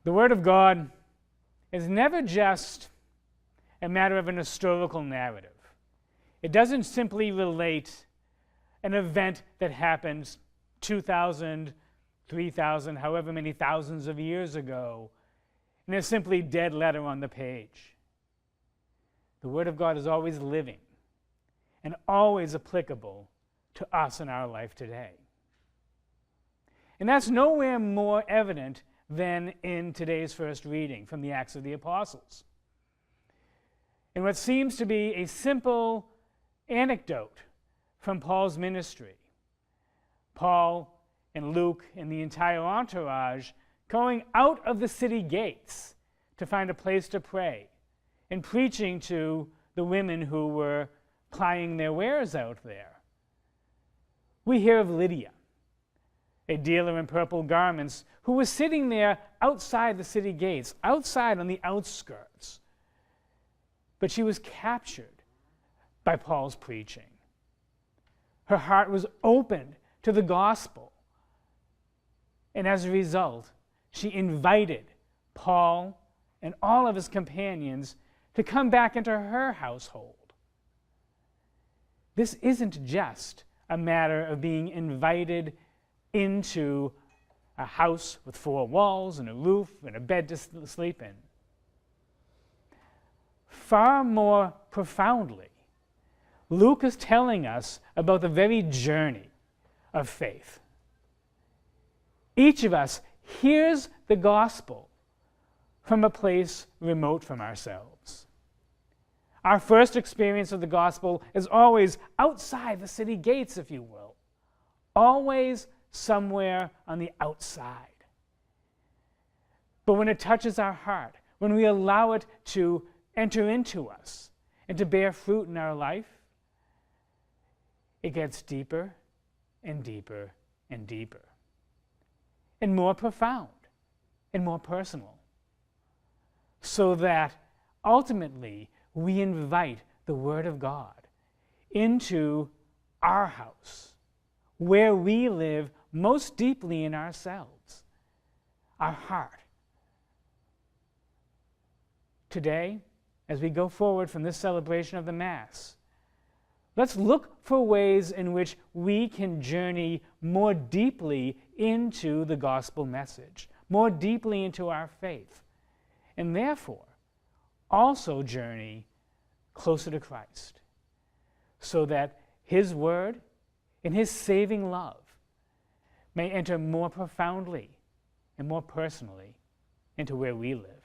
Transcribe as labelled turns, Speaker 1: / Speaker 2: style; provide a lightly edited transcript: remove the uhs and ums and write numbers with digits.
Speaker 1: The Word of God is never just a matter of an historical narrative. It doesn't simply relate an event that happened 2,000, 3,000, however many thousands of years ago, and it's simply dead letter on the page. The Word of God is always living and always applicable to us in our life today. And that's nowhere more evident than in today's first reading from the Acts of the Apostles. In what seems to be a simple anecdote from Paul's ministry, Paul and Luke and the entire entourage going out of the city gates to find a place to pray and preaching to the women who were plying their wares out there. We hear of Lydia, a dealer in purple garments, who was sitting there outside the city gates, outside on the outskirts. But she was captured by Paul's preaching. Her heart was opened to the gospel. And as a result, she invited Paul and all of his companions to come back into her household. This isn't just a matter of being invited into a house with 4 walls and a roof and a bed to sleep in. Far more profoundly, Luke is telling us about the very journey of faith. Each of us hears the gospel from a place remote from ourselves. Our first experience of the gospel is always outside the city gates, if you will, always somewhere on the outside. But when it touches our heart, when we allow it to enter into us and to bear fruit in our life, it gets deeper and deeper and deeper, and more profound and more personal, so that ultimately we invite the Word of God into our house, where we live most deeply in ourselves, our heart. Today, as we go forward from this celebration of the Mass, let's look for ways in which we can journey more deeply into the gospel message, more deeply into our faith, and therefore also journey closer to Christ, so that His Word and His saving love may enter more profoundly and more personally into where we live.